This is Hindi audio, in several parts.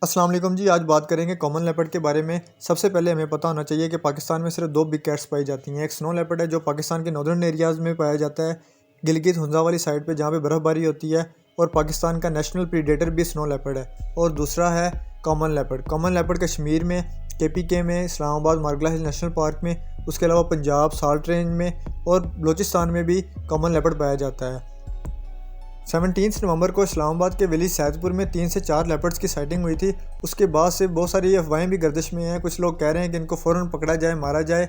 अस्सलाम वालेकुम जी। आज बात करेंगे कॉमन लेपर्ड के बारे में। सबसे पहले हमें पता होना चाहिए कि पाकिस्तान में सिर्फ दो बिग कैट्स पाई जाती हैं। एक स्नो लेपर्ड है जो पाकिस्तान के नॉर्दर्न एरियाज़ में पाया जाता है, गिलगित हुंजा वाली साइड पे जहाँ पे बर्फ़बारी होती है, और पाकिस्तान का नेशनल प्रीडेटर भी स्नो लेपर्ड है। और दूसरा है common leopard. Common leopard Kashmir में, KPK में, इस्लामाबाद मारगला हिल नेशनल पार्क में, उसके अलावा पंजाब साल्ट रेंज में और बलूचिस्तान में भी कॉमन लेपर्ड पाया जाता है। 17 नवंबर को इस्लामाबाद के विलेज सैदपुर में 3 से 4 लेपर्ड्स की साइटिंग हुई थी। उसके बाद से बहुत सारी अफवाहें भी गर्दिश में हैं। कुछ लोग कह रहे हैं कि इनको फ़ौरन पकड़ा जाए, मारा जाए,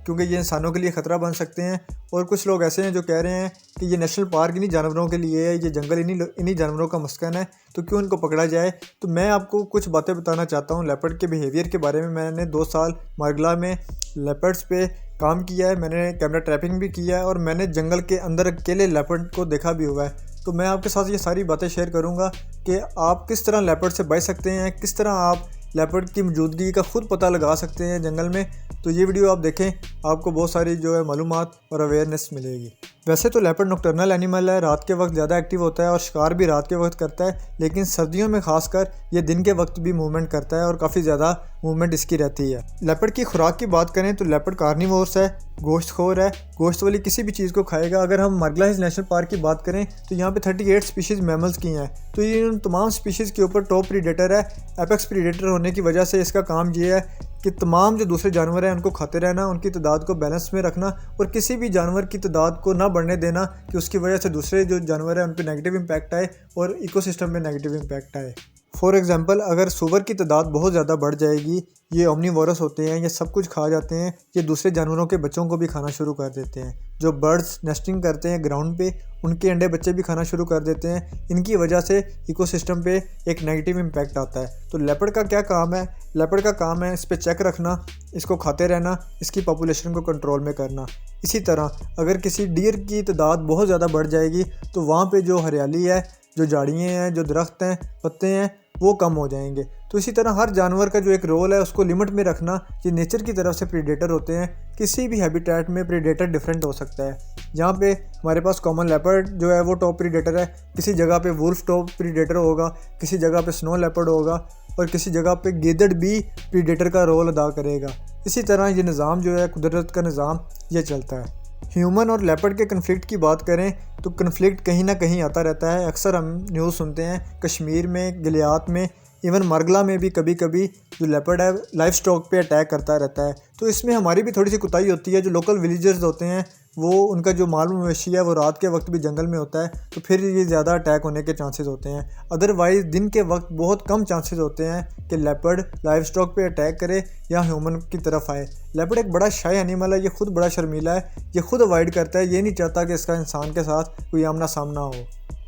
क्योंकि ये इंसानों के लिए ख़तरा बन सकते हैं। और कुछ लोग ऐसे हैं जो कह रहे हैं कि ये नेशनल पार्क इन्हीं जानवरों के लिए है, ये जंगल इन्हीं जानवरों का मस्कन है, तो क्यों इनको पकड़ा जाए। तो मैं आपको कुछ बातें बताना चाहता हूँ लेपर्ड के बिहेवियर के बारे में। मैंने 2 साल मारगला में लेपर्ड्स पे काम किया है, मैंने कैमरा ट्रैपिंग भी किया है और मैंने जंगल के अंदर अकेले लेपर्ड को देखा भी हुआ है। तो मैं आपके साथ ये सारी बातें शेयर करूंगा कि आप किस तरह लेपर्ड से बच सकते हैं, किस तरह आप लेपर्ड की मौजूदगी का खुद पता लगा सकते हैं जंगल में। तो ये वीडियो आप देखें, आपको बहुत सारी जो है मालूमात और अवेयरनेस मिलेगी। वैसे तो लेपर्ड नॉकटर्नल एनिमल है, रात के वक्त ज़्यादा एक्टिव होता है और शिकार भी रात के वक्त करता है, लेकिन सर्दियों में खासकर ये दिन के वक्त भी मूवमेंट करता है और काफ़ी ज़्यादा मूवमेंट इसकी रहती है। लेपर्ड की खुराक की बात करें तो लेपर्ड कार्निवोर्स है, गोश्तखोर है, गोश्त वाली किसी भी चीज़ को खाएगा। अगर हम मारगला हिल्स नेशनल पार्क की बात करें तो यहाँ पे 38 स्पीशीज़ मैमल्स की हैं। तो ये उन तमाम स्पीशीज़ के ऊपर टॉप प्रीडेटर है। एपेक्स प्रीडेटर होने की वजह से इसका काम ये है कि तमाम जो दूसरे जानवर हैं उनको खाते रहना, उनकी तादाद को बैलेंस में रखना और किसी भी जानवर की तादाद को ना बढ़ने देना कि उसकी वजह से दूसरे जो जानवर हैं उन पर नेगेटिव इम्पैक्ट आए और इकोसिस्टम में नेगेटिव इम्पैक्ट आए। फॉर एग्जांपल, अगर सूअर की तादाद बहुत ज़्यादा बढ़ जाएगी, ये ओमनीवोरस होते हैं, ये सब कुछ खा जाते हैं, ये दूसरे जानवरों के बच्चों को भी खाना शुरू कर देते हैं। जो बर्ड्स नेस्टिंग करते हैं ग्राउंड पे, उनके अंडे बच्चे भी खाना शुरू कर देते हैं। इनकी वजह से इकोसिस्टम पे एक नेगेटिव इम्पैक्ट आता है। तो लेपर्ड का क्या काम है? लेपर्ड का काम है इस पर चेक रखना, इसको खाते रहना, इसकी पॉपुलेशन को कंट्रोल में करना। इसी तरह अगर किसी डियर की तादाद बहुत ज़्यादा बढ़ जाएगी तो वहाँ पे जो हरियाली है, जो झाड़ियाँ हैं, जो दरख्त हैं, पत्ते हैं, वो कम हो जाएंगे। तो इसी तरह हर जानवर का जो एक रोल है उसको लिमिट में रखना। ये नेचर की तरफ से प्रीडेटर होते हैं। किसी भी हैबिटेट में प्रीडेटर डिफरेंट हो सकता है। जहाँ पे हमारे पास कॉमन लेपर्ड जो है वो टॉप प्रीडेटर है, किसी जगह पे वुल्फ टॉप प्रीडेटर होगा, किसी जगह पे स्नो लेपर्ड होगा और किसी जगह पे गेदड़ भी प्रीडेटर का रोल अदा करेगा। इसी तरह ये निज़ाम जो है, कुदरत का निज़ाम, ये चलता है। ह्यूमन और लेपर्ड के कन्फ्लिक्ट की बात करें तो कन्फ्लिक्ट कहीं ना कहीं आता रहता है। अक्सर हम न्यूज़ सुनते हैं कश्मीर में, गिलियात में, इवन मारगला में भी कभी कभी जो लेपर्ड है लाइफ स्टॉक पे अटैक करता रहता है। तो इसमें हमारी भी थोड़ी सी कुताही होती है। जो लोकल विलेजर्स होते हैं वो, उनका जो माल मवेशी है वो रात के वक्त भी जंगल में होता है, तो फिर ये ज़्यादा अटैक होने के चांसेस होते हैं। अदरवाइज़ दिन के वक्त बहुत कम चांसेस होते हैं कि लेपर्ड लाइफ स्टॉक पे अटैक करे या ह्यूमन की तरफ आए। लेपर्ड एक बड़ा शाय एनिमल है, ये खुद बड़ा शर्मीला है, ये खुद अवॉइड करता है, ये नहीं चाहता कि इसका इंसान के साथ कोई आमना सामना हो।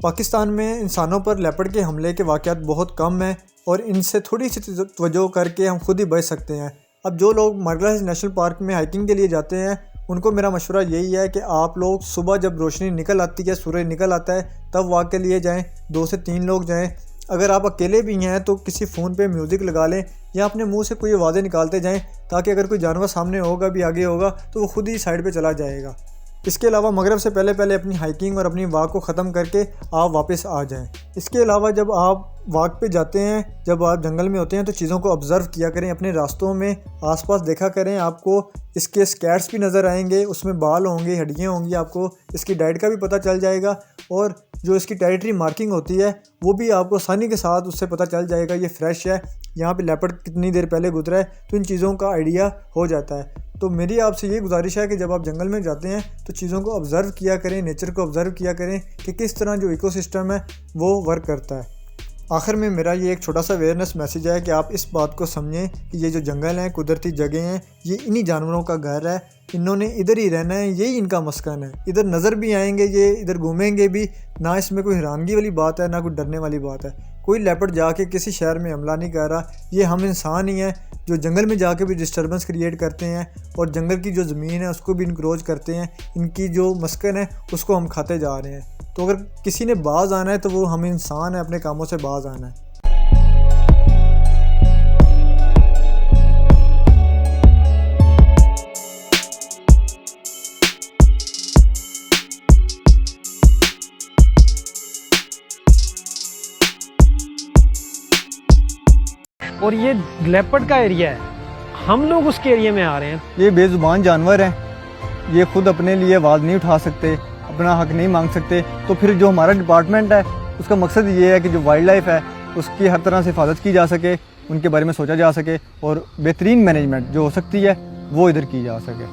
पाकिस्तान में इंसानों पर लेपर्ड के हमले के वाक़यात बहुत कम हैं और इनसे थोड़ी सी तवज्जो करके हम खुद ही बच सकते हैं। अब जो लोग मारगला हिल्स नेशनल पार्क में हाइकिंग के लिए जाते हैं उनको मेरा मशवरा यही है कि आप लोग सुबह जब रोशनी निकल आती है, सूरज निकल आता है, तब वॉक के लिए जाएं। 2 से 3 लोग जाएं। अगर आप अकेले भी हैं तो किसी फ़ोन पे म्यूज़िक लगा लें या अपने मुंह से कोई आवाज़ें निकालते जाएं, ताकि अगर कोई जानवर सामने होगा भी, आगे होगा, तो वो खुद ही साइड पे चला जाएगा। इसके अलावा मगरिब से पहले पहले अपनी हाइकिंग और अपनी वॉक को ख़त्म करके आप वापस आ जाएं। इसके अलावा जब आप वॉक पे जाते हैं, जब आप जंगल में होते हैं, तो चीज़ों को ऑब्ज़र्व किया करें। अपने रास्तों में आसपास देखा करें, आपको इसके स्कैट्स भी नज़र आएंगे, उसमें बाल होंगे, हड्डियाँ होंगी, आपको इसकी डाइट का भी पता चल जाएगा और जो इसकी टेरिटरी मार्किंग होती है वो भी आपको आसानी के साथ उससे पता चल जाएगा ये फ्रेश है, यहाँ पे लेपर्ड कितनी देर पहले गुजरा है। तो इन चीज़ों का आइडिया हो जाता है। तो मेरी आपसे ये गुजारिश है कि जब आप जंगल में जाते हैं तो चीज़ों को ऑब्ज़र्व किया करें, नेचर को ऑब्ज़र्व किया करें कि किस तरह जो इकोसिस्टम है वो वर्क करता है। आखिर में मेरा ये एक छोटा सा अवेयरनेस मैसेज है कि आप इस बात को समझें कि ये जो जंगल हैं, कुदरती जगह हैं, ये इन्हीं जानवरों का घर है। इन्होंने इधर ही रहना है, यही इनका मस्कन है। इधर नज़र भी आएंगे, ये इधर घूमेंगे भी। ना इसमें कोई हैरानगी वाली बात है, ना कोई डरने वाली बात है। कोई लेपर्ड जाके किसी शहर में हमला नहीं कर रहा। ये हम इंसान ही हैं जो जंगल में जाके भी डिस्टर्बेंस क्रिएट करते हैं और जंगल की जो ज़मीन है उसको भी इनक्रोच करते हैं। इनकी जो मस्कन है उसको हम खाते जा रहे हैं। तो अगर किसी ने बाज आना है तो वो हम इंसान है, अपने कामों से बाज आना है। और ये लेपर्ड का एरिया है, हम लोग उसके एरिया में आ रहे हैं। ये बेजुबान जानवर हैं, ये खुद अपने लिए आवाज़ नहीं उठा सकते, अपना हक नहीं मांग सकते। तो फिर जो हमारा डिपार्टमेंट है उसका मकसद ये है कि जो वाइल्ड लाइफ है उसकी हर तरह से हिफाजत की जा सके, उनके बारे में सोचा जा सके और बेहतरीन मैनेजमेंट जो हो सकती है वो इधर की जा सके।